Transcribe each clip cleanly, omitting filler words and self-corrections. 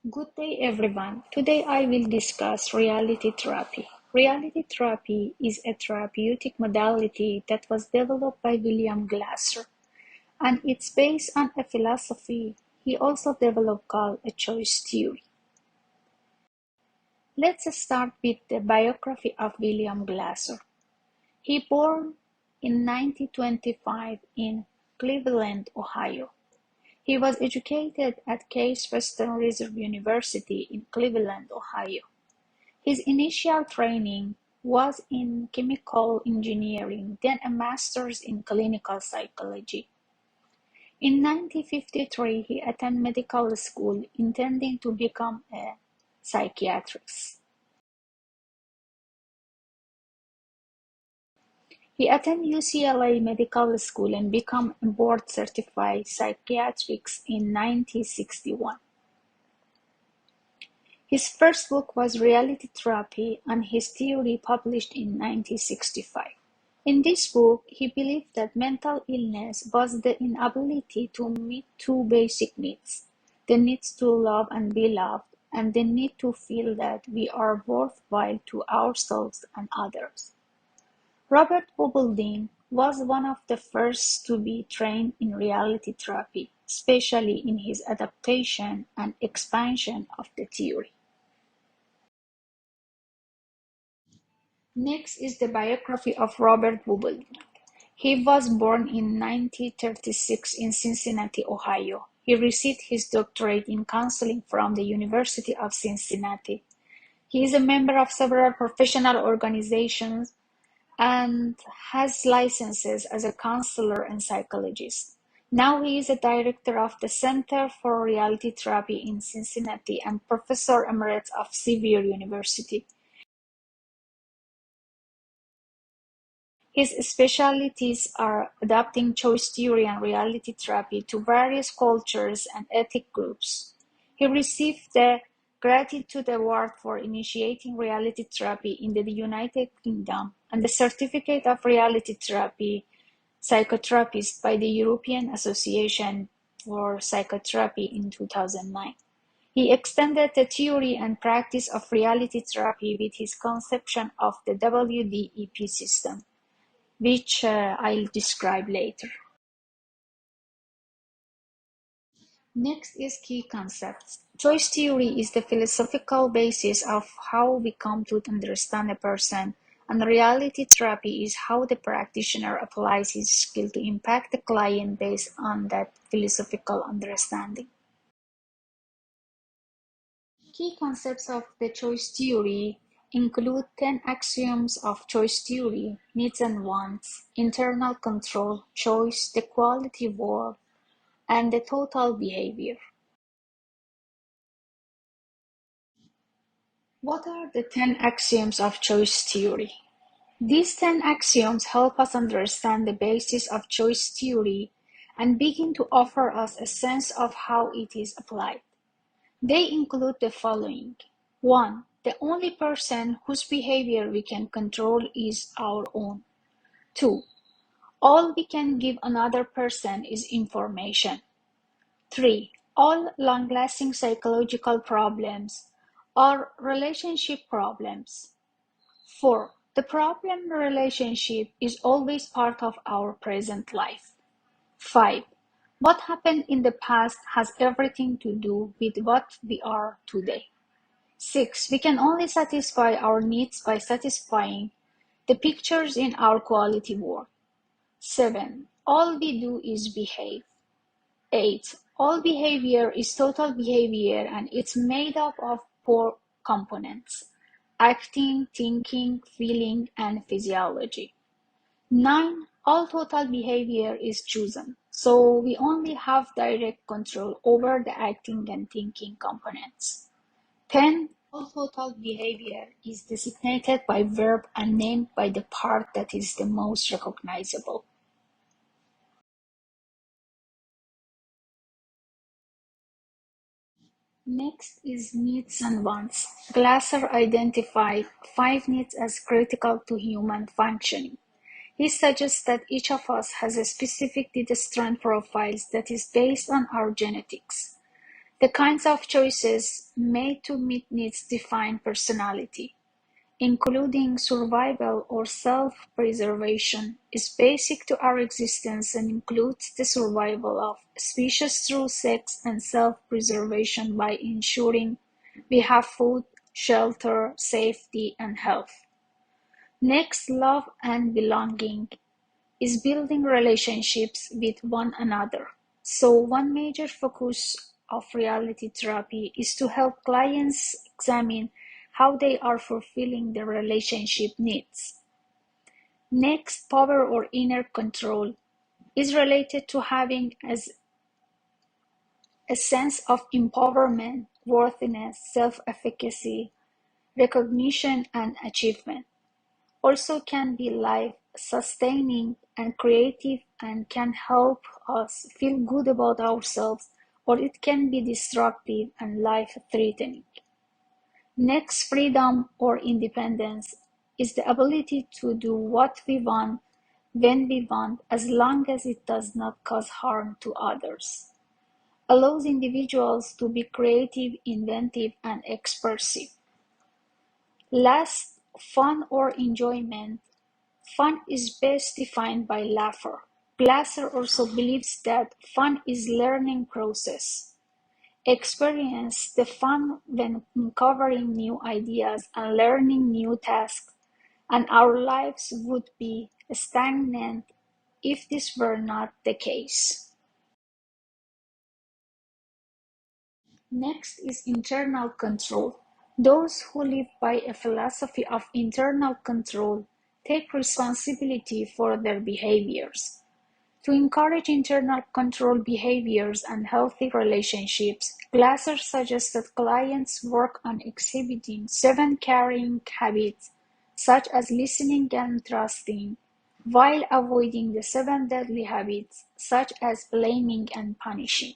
Good day, everyone. Today I will discuss reality therapy. Reality therapy is a therapeutic modality that was developed by William Glasser, and it's based on a philosophy he also developed called a choice theory. Let's start with the biography of William Glasser. He born in 1925 in Cleveland, Ohio. He was educated at Case Western Reserve University in Cleveland, Ohio. His initial training was in chemical engineering, then a master's in clinical psychology. In 1953, he attended medical school intending to become a psychiatrist. He attended UCLA Medical School and became a board-certified psychiatrist in 1961. His first book was Reality Therapy and his theory published in 1965. In this book, he believed that mental illness was the inability to meet two basic needs: the need to love and be loved, and the need to feel that we are worthwhile to ourselves and others. Robert Hobbeldine was one of the first to be trained in reality therapy, especially in his adaptation and expansion of the theory. Next is the biography of Robert Hubble. He was born in 1936 in Cincinnati, Ohio. He received his doctorate in counseling from the University of Cincinnati. He is a member of several professional organizations and has licenses as a counselor and psychologist. Now he is a director of the Center for Reality Therapy in Cincinnati and professor emeritus of Xavier University. His specialties are adapting choice theory and reality therapy to various cultures and ethnic groups. He received the Gratitude Award for initiating reality therapy in the United Kingdom and the Certificate of Reality Therapy Psychotherapist by the European Association for Psychotherapy in 2009. He extended the theory and practice of reality therapy with his conception of the WDEP system, which I'll describe later. Next is key concepts. Choice theory is the philosophical basis of how we come to understand a person, and reality therapy is how the practitioner applies his skill to impact the client based on that philosophical understanding. Key concepts of the choice theory include 10 axioms of choice theory, needs and wants, internal control, choice, the quality world, and the total behavior. What are the 10 axioms of choice theory? These 10 axioms help us understand the basis of choice theory and begin to offer us a sense of how it is applied. They include the following. 1. The only person whose behavior we can control is our own. 2. All we can give another person is information. 3. All long-lasting psychological problems are relationship problems. 4. The problem relationship is always part of our present life. 5. What happened in the past has everything to do with what we are today. 6. We can only satisfy our needs by satisfying the pictures in our quality world. 7. All we do is behave. 8. All behavior is total behavior and it's made up of four components: acting, thinking, feeling, and physiology. 9. All total behavior is chosen, so we only have direct control over the acting and thinking components. 10. All total behavior is designated by verb and named by the part that is the most recognizable. Next is needs and wants. Glasser identified 5 needs as critical to human functioning. He suggests that each of us has a specific need strand profile that is based on our genetics. The kinds of choices made to meet needs define personality, including survival or self-preservation, is basic to our existence and includes the survival of species through sex and self-preservation by ensuring we have food, shelter, safety, and health. Next, love and belonging is building relationships with one another. So, one major focus of reality therapy is to help clients examine how they are fulfilling their relationship needs. Next, power or inner control is related to having as a sense of empowerment, worthiness, self-efficacy, recognition, and achievement. Also can be life-sustaining and creative and can help us feel good about ourselves, or it can be destructive and life-threatening. Next, freedom or independence is the ability to do what we want when we want as long as it does not cause harm to others. Allows individuals to be creative, inventive, and expressive. Last, fun or enjoyment. Fun is best defined by Laffer. Glasser also believes that fun is learning process. Experience the fun when uncovering new ideas and learning new tasks, and our lives would be stagnant if this were not the case. Next is internal control. Those who live by a philosophy of internal control take responsibility for their behaviors. To encourage internal control behaviors and healthy relationships, Glasser suggests that clients work on exhibiting 7 caring habits, such as listening and trusting, while avoiding the 7 deadly habits, such as blaming and punishing.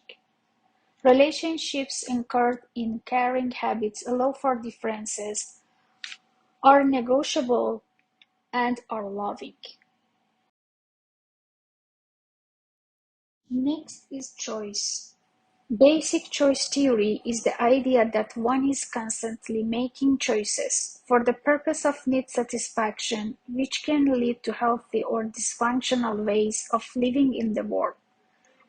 Relationships anchored in caring habits allow for differences, are negotiable, and are loving. Next is choice. Basic choice theory is the idea that one is constantly making choices for the purpose of need satisfaction, which can lead to healthy or dysfunctional ways of living in the world.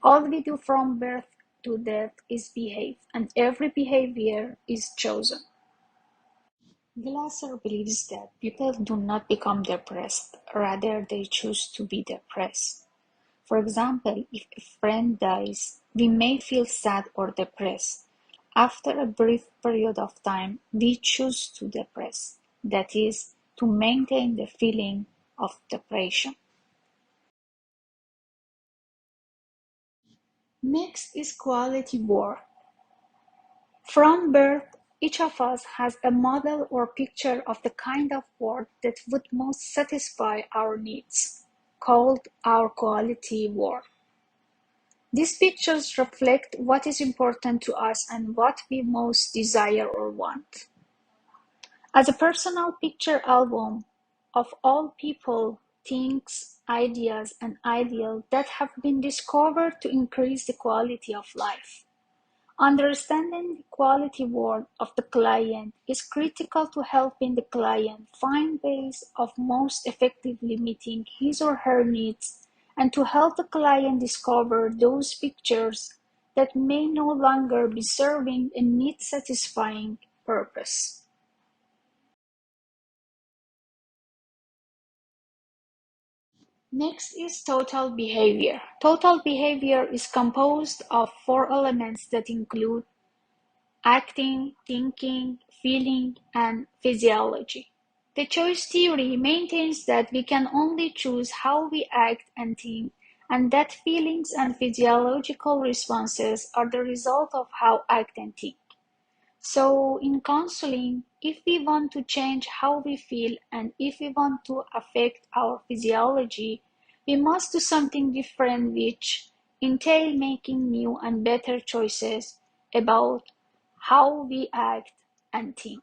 All we do from birth to death is behave, and every behavior is chosen. Glasser believes that people do not become depressed, rather they choose to be depressed. For example, if a friend dies, we may feel sad or depressed. After a brief period of time, we choose to depress, that is, to maintain the feeling of depression. Next is quality work. From birth, each of us has a model or picture of the kind of work that would most satisfy our needs, called our quality work. These pictures reflect what is important to us and what we most desire or want. As a personal picture album of all people, things, ideas, and ideals that have been discovered to increase the quality of life. Understanding the quality worth of the client is critical to helping the client find ways of most effectively meeting his or her needs and to help the client discover those pictures that may no longer be serving a need-satisfying purpose. Next is total behavior. Total behavior is composed of 4 elements that include acting, thinking, feeling, and physiology. The choice theory maintains that we can only choose how we act and think, and that feelings and physiological responses are the result of how act and think. So, in counseling, if we want to change how we feel and if we want to affect our physiology, we must do something different, which entail making new and better choices about how we act and think.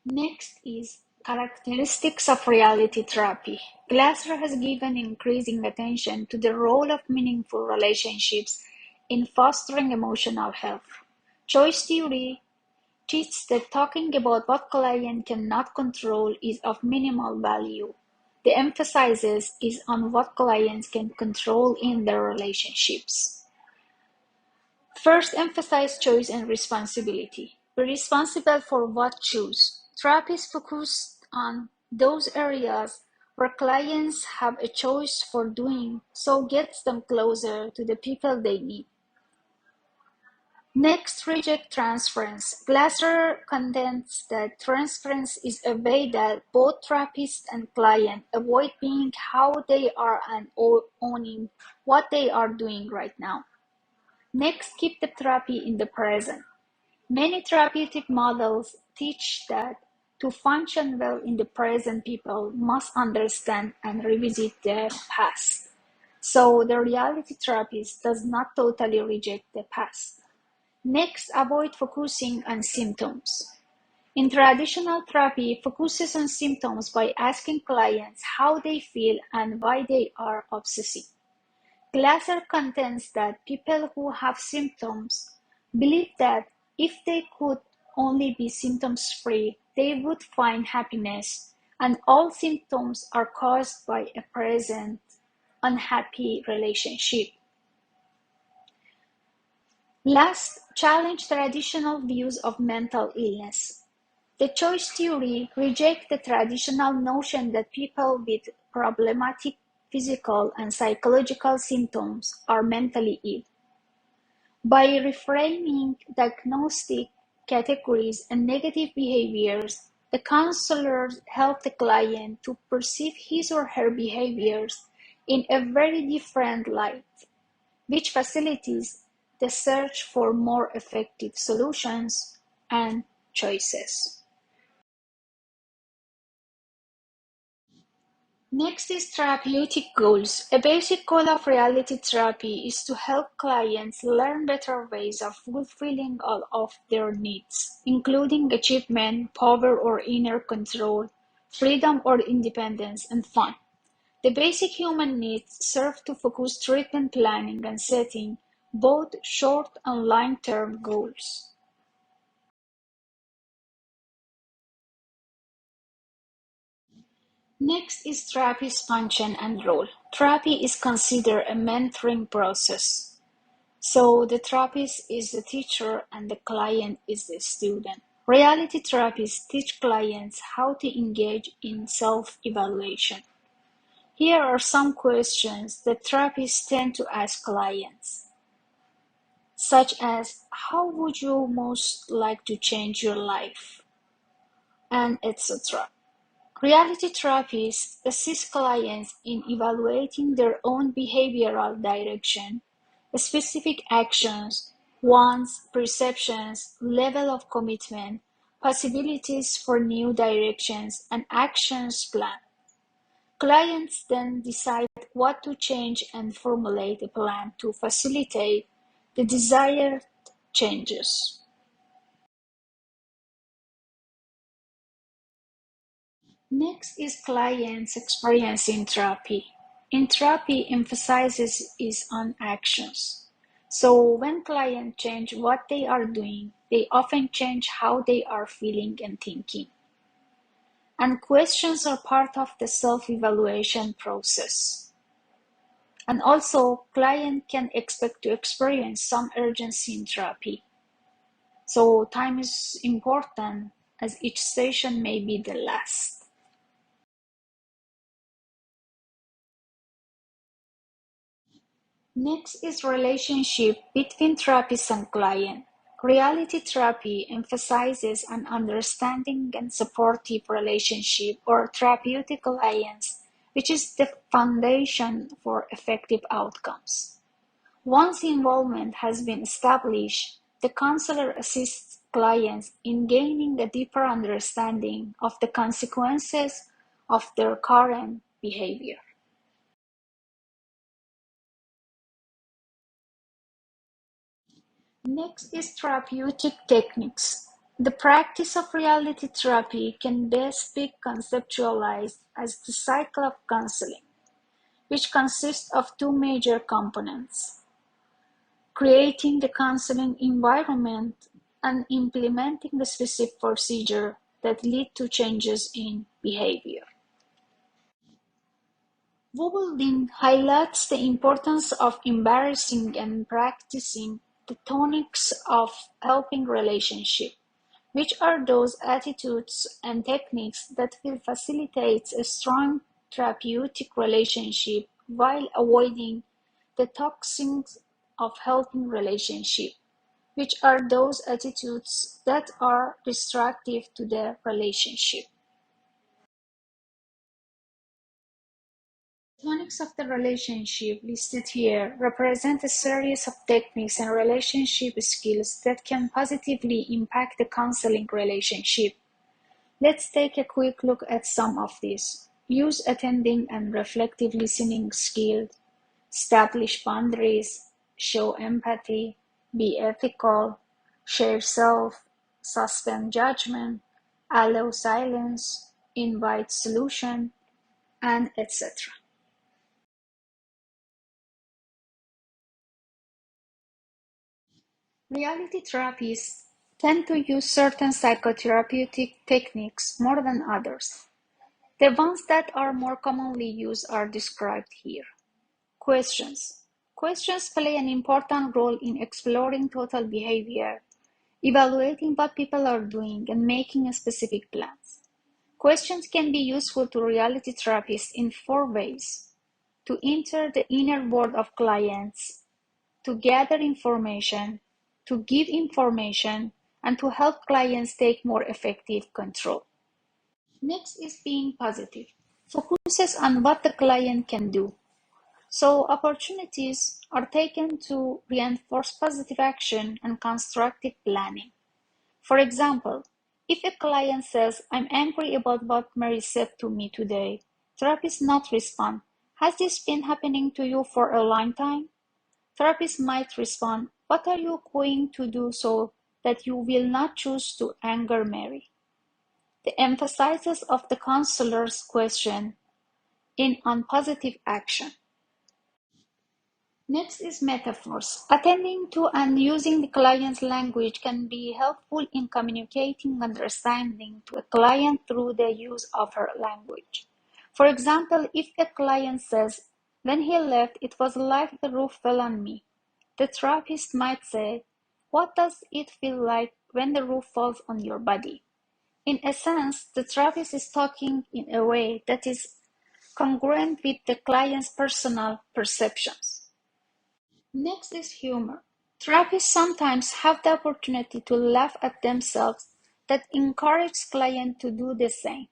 Next is characteristics of reality therapy. Glasser has given increasing attention to the role of meaningful relationships in fostering emotional health. Choice theory teaches that talking about what client cannot control is of minimal value. The emphasis is on what clients can control in their relationships. First, emphasize choice and responsibility. Be responsible for what choose. Therapists focus on those areas where clients have a choice for doing so gets them closer to the people they need. Next, reject transference. Glasser contends that transference is a way that both therapist and client avoid being how they are and owning what they are doing right now. Next, keep the therapy in the present. Many therapeutic models teach that to function well in the present, people must understand and revisit their past. So the reality therapist does not totally reject the past. Next, avoid focusing on symptoms. In traditional therapy, focuses on symptoms by asking clients how they feel and why they are obsessing. Glasser contends that people who have symptoms believe that if they could only be symptoms-free, they would find happiness, and all symptoms are caused by a present unhappy relationship. Last, challenge traditional views of mental illness. The choice theory rejects the traditional notion that people with problematic physical and psychological symptoms are mentally ill. By reframing diagnostic categories and negative behaviors, the counselors help the client to perceive his or her behaviors in a very different light, which facilitates the search for more effective solutions and choices. Next is therapeutic goals. A basic goal of reality therapy is to help clients learn better ways of fulfilling all of their needs, including achievement, power or inner control, freedom or independence, and fun. The basic human needs serve to focus treatment planning and setting both short and long-term goals. Next is therapy's function and role. Therapy is considered a mentoring process. So the therapist is the teacher and the client is the student. Reality therapists teach clients how to engage in self-evaluation. Here are some questions that therapists tend to ask clients, such as how would you most like to change your life, and etc. Reality therapists assist clients in evaluating their own behavioral direction, specific actions, wants, perceptions, level of commitment, possibilities for new directions, and actions plan. Clients then decide what to change and formulate a plan to facilitate the desired changes. Next is clients' experience in therapy. In therapy, emphasizes is on actions. So when clients change what they are doing, they often change how they are feeling and thinking. And questions are part of the self-evaluation process. And also, client can expect to experience some urgency in therapy. So time is important as each session may be the last. Next is relationship between therapist and client. Reality therapy emphasizes an understanding and supportive relationship or therapeutic alliance, which is the foundation for effective outcomes. Once involvement has been established, the counselor assists clients in gaining a deeper understanding of the consequences of their current behavior. Next is therapeutic techniques. The practice of reality therapy can best be conceptualized as the cycle of counseling, which consists of two major components: creating the counseling environment and implementing the specific procedure that lead to changes in behavior. Wobbling highlights the importance of embracing and practicing the tonics of helping relationship, which are those attitudes and techniques that will facilitate a strong therapeutic relationship while avoiding the toxins of helping relationship, which are those attitudes that are destructive to the relationship. Tonics of the relationship listed here represent a series of techniques and relationship skills that can positively impact the counseling relationship. Let's take a quick look at some of these. Use attending and reflective listening skills, establish boundaries, show empathy, be ethical, share self, suspend judgment, allow silence, invite solution, and etc. Reality therapists tend to use certain psychotherapeutic techniques more than others. The ones that are more commonly used are described here. Questions. Questions play an important role in exploring total behavior, evaluating what people are doing, and making specific plans. Questions can be useful to reality therapists in four ways: to enter the inner world of clients, to gather information, to give information, and to help clients take more effective control. Next is being positive. Focuses on what the client can do. So opportunities are taken to reinforce positive action and constructive planning. For example, if a client says, "I'm angry about what Mary said to me today," therapists not respond, "Has this been happening to you for a long time?" Therapists might respond, "What are you going to do so that you will not choose to anger Mary?" The emphasis of the counselor's question in on positive action. Next is metaphors. Attending to and using the client's language can be helpful in communicating understanding to a client through the use of her language. For example, if a client says, "When he left, it was like the roof fell on me," the therapist might say, "What does it feel like when the roof falls on your body?" In a sense, the therapist is talking in a way that is congruent with the client's personal perceptions. Next is humor. Therapists sometimes have the opportunity to laugh at themselves that encourages clients to do the same.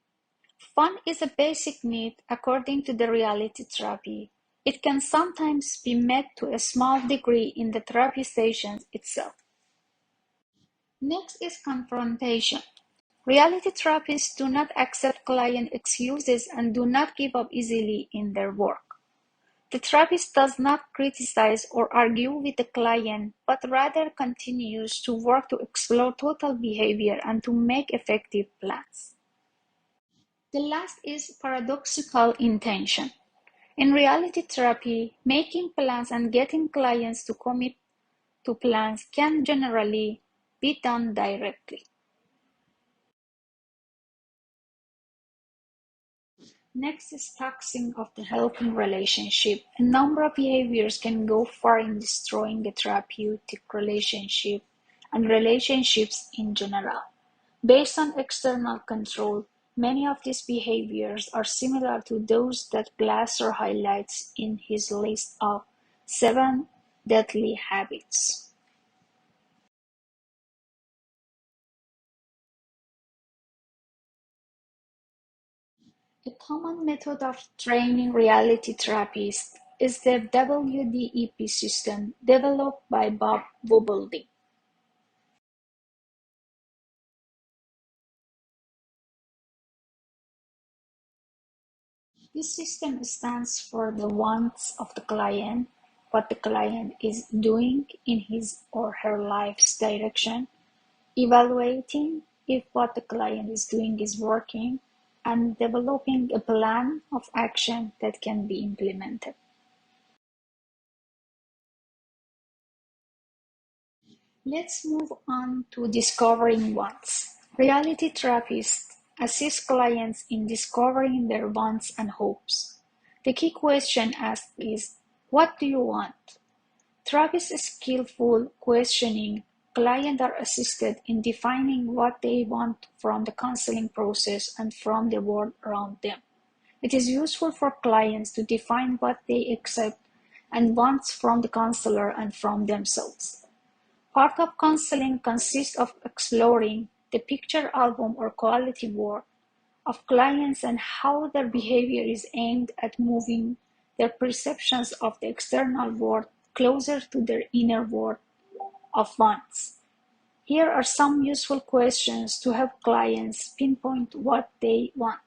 Fun is a basic need according to the reality therapy. It can sometimes be met to a small degree in the therapy sessions itself. Next is confrontation. Reality therapists do not accept client excuses and do not give up easily in their work. The therapist does not criticize or argue with the client, but rather continues to work to explore total behavior and to make effective plans. The last is paradoxical intention. In reality therapy, making plans and getting clients to commit to plans can generally be done directly. Next is toxin of the helping relationship. A number of behaviors can go far in destroying a therapeutic relationship and relationships in general. Based on external control, many of these behaviors are similar to those that Glasser highlights in his list of 7 deadly habits. A common method of training reality therapists is the WDEP system developed by Bob Wobbleding. This system stands for the wants of the client, what the client is doing in his or her life's direction, evaluating if what the client is doing is working, and developing a plan of action that can be implemented. Let's move on to discovering wants. Reality therapists assist clients in discovering their wants and hopes. The key question asked is, what do you want? Therapists' skillful questioning clients are assisted in defining what they want from the counseling process and from the world around them. It is useful for clients to define what they accept and want from the counselor and from themselves. Part of counseling consists of exploring the picture album or quality work of clients and how their behavior is aimed at moving their perceptions of the external world closer to their inner world of wants. Here are some useful questions to help clients pinpoint what they want.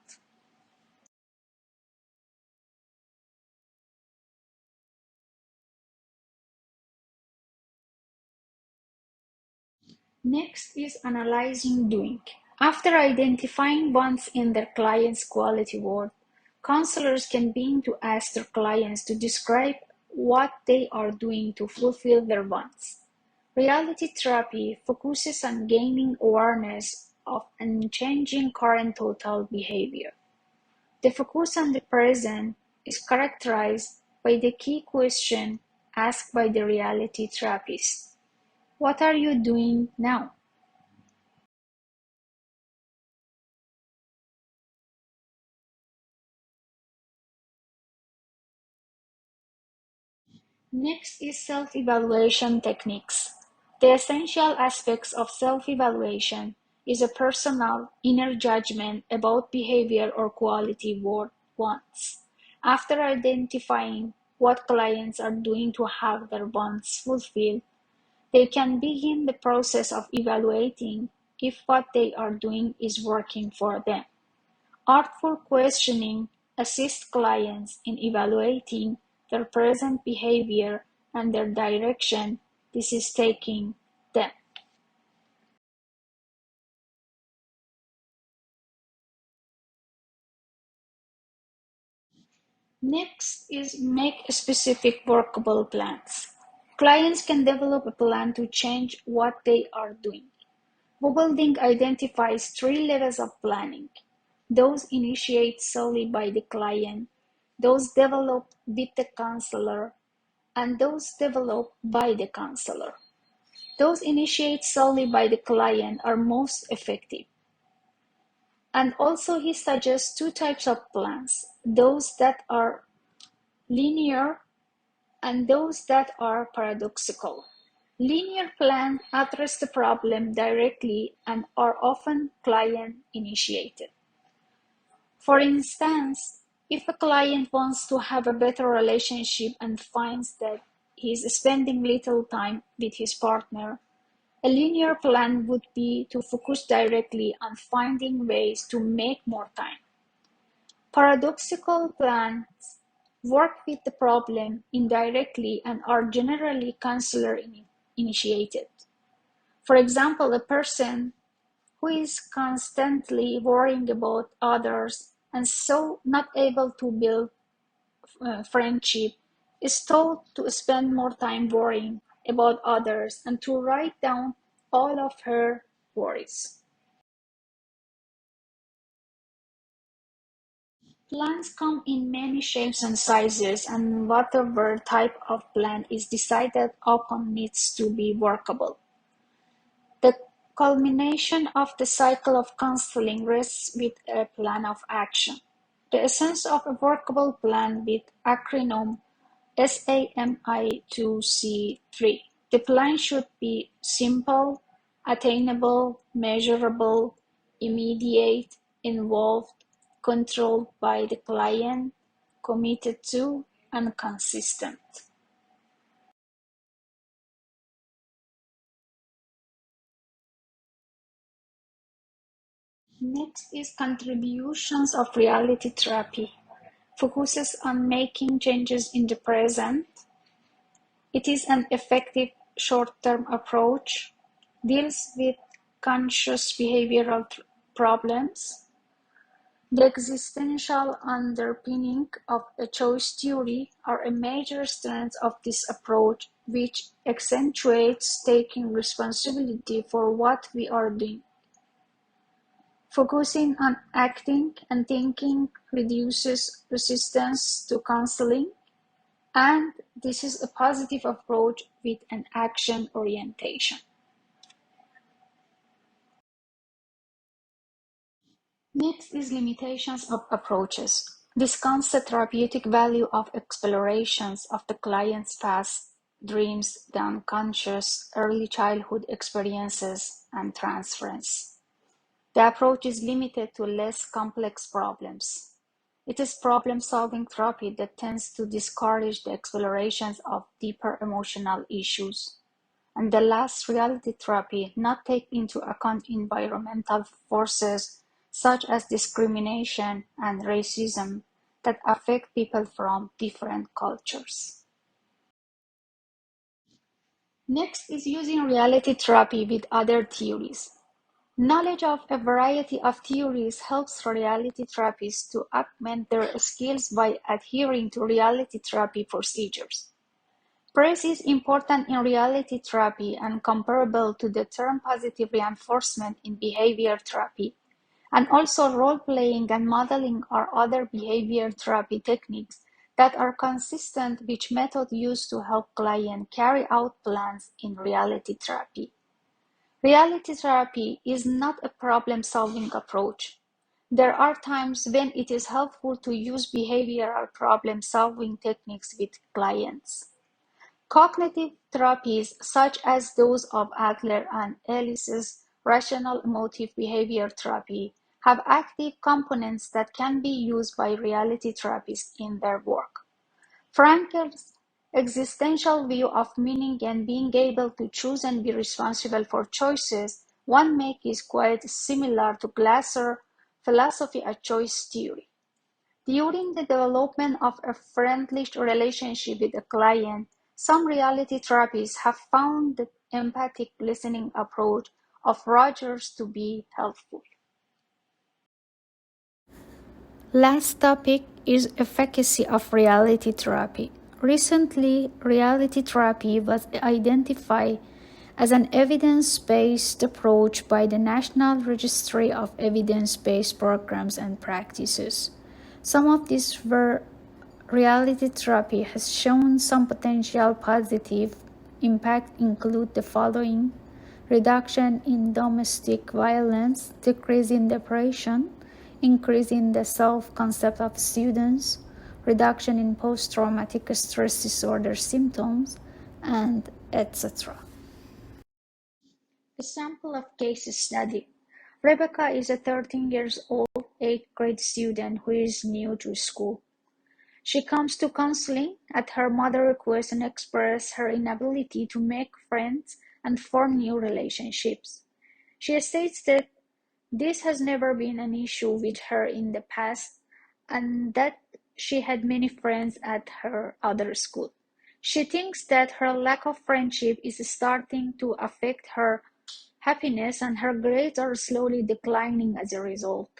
Next is analyzing doing. After identifying wants in their client's quality world, counselors can begin to ask their clients to describe what they are doing to fulfill their wants. Reality therapy focuses on gaining awareness of and changing current total behavior. The focus on the present is characterized by the key question asked by the reality therapist. What are you doing now? Next is self-evaluation techniques. The essential aspects of self-evaluation is a personal, inner judgment about behavior or quality work wants. After identifying what clients are doing to have their wants fulfilled, they can begin the process of evaluating if what they are doing is working for them. Artful questioning assists clients in evaluating their present behavior and the direction this is taking them. Next is make specific workable plans. Clients can develop a plan to change what they are doing. Building identifies three levels of planning: those initiated solely by the client, those developed with the counselor, and those developed by the counselor. Those initiated solely by the client are most effective. And also he suggests two types of plans: those that are linear and those that are paradoxical. Linear plans address the problem directly and are often client initiated. For instance, if a client wants to have a better relationship and finds that he is spending little time with his partner, a linear plan would be to focus directly on finding ways to make more time. Paradoxical plans work with the problem indirectly and are generally counselor initiated. For example, a person who is constantly worrying about others and so not able to build friendship is told to spend more time worrying about others and to write down all of her worries. Plans come in many shapes and sizes, and whatever type of plan is decided upon needs to be workable. The culmination of the cycle of counseling rests with a plan of action. The essence of a workable plan with acronym SAMI2C3. The plan should be simple, attainable, measurable, immediate, involved, controlled by the client, committed to, and consistent. Next is contributions of reality therapy. Focuses on making changes in the present. It is an effective short-term approach, deals with unconscious behavioral problems. The existential underpinning of a choice theory are a major strength of this approach, which accentuates taking responsibility for what we are doing. Focusing on acting and thinking reduces resistance to counseling, and this is a positive approach with an action orientation. Next is limitations of approaches. Discounts the therapeutic value of explorations of the client's past, dreams, the unconscious, early childhood experiences, and transference. The approach is limited to less complex problems. It is problem-solving therapy that tends to discourage the explorations of deeper emotional issues. And the last, reality therapy, not take into account environmental forces such as discrimination and racism that affect people from different cultures. Next is using reality therapy with other theories. Knowledge of a variety of theories helps reality therapists to augment their skills by adhering to reality therapy procedures. Praise is important in reality therapy and comparable to the term positive reinforcement in behavior therapy, and also role-playing and modeling are other behavior therapy techniques that are consistent with methods used to help clients carry out plans in reality therapy. Reality therapy is not a problem-solving approach. There are times when it is helpful to use behavioral problem-solving techniques with clients. Cognitive therapies, such as those of Adler and Ellis's rational emotive behavior therapy, have active components that can be used by reality therapists in their work. Frankel's existential view of meaning and being able to choose and be responsible for choices one makes is quite similar to Glasser's philosophy of choice theory. During the development of a friendly relationship with a client, some reality therapists have found the empathic listening approach of Rogers to be helpful. Last topic is efficacy of reality therapy. Recently, reality therapy was identified as an evidence-based approach by the National Registry of Evidence-Based Programs and Practices. Some of these were reality therapy has shown some potential positive impact include the following: reduction in domestic violence, decrease in depression, increase in the self-concept of students, reduction in post-traumatic stress disorder symptoms, and etc. A sample of case study. Rebecca is a 13 years old 8th grade student who is new to school. She comes to counseling at her mother's request and expresses her inability to make friends and form new relationships. She states that this has never been an issue with her in the past and that she had many friends at her other school. She thinks that her lack of friendship is starting to affect her happiness and her grades are slowly declining as a result.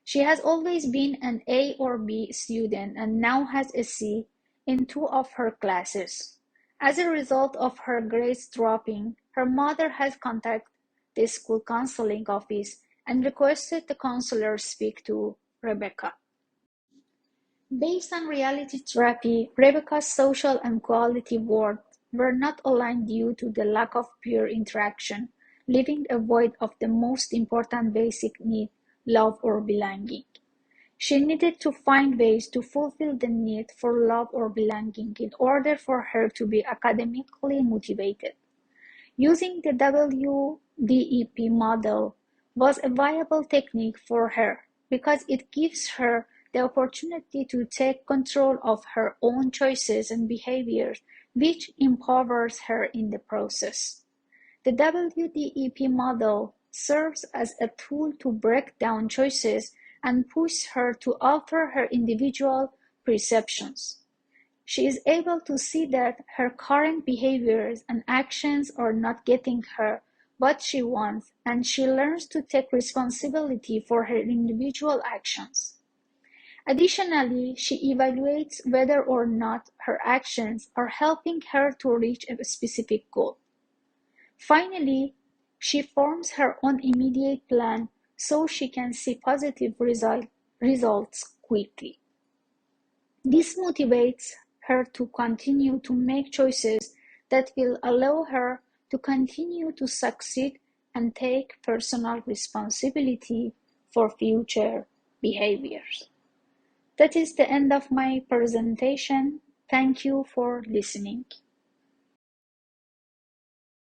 She has always been an A or B student and now has a C in two of her classes. As a result of her grades dropping, her mother has contacted the school counseling office and requested the counselor speak to Rebecca. Based on reality therapy, Rebecca's social and quality worth were not aligned due to the lack of peer interaction, leaving a void of the most important basic need, love or belonging. She needed to find ways to fulfill the need for love or belonging in order for her to be academically motivated. Using the WDEP model was a viable technique for her because it gives her the opportunity to take control of her own choices and behaviors, which empowers her in the process. The WDEP model serves as a tool to break down choices and push her to alter her individual perceptions. She is able to see that her current behaviors and actions are not getting her what she wants, and she learns to take responsibility for her individual actions. Additionally, she evaluates whether or not her actions are helping her to reach a specific goal. Finally, she forms her own immediate plan so she can see positive results quickly. This motivates her to continue to make choices that will allow her to continue to succeed and take personal responsibility for future behaviors. That is the end of my presentation. Thank you for listening.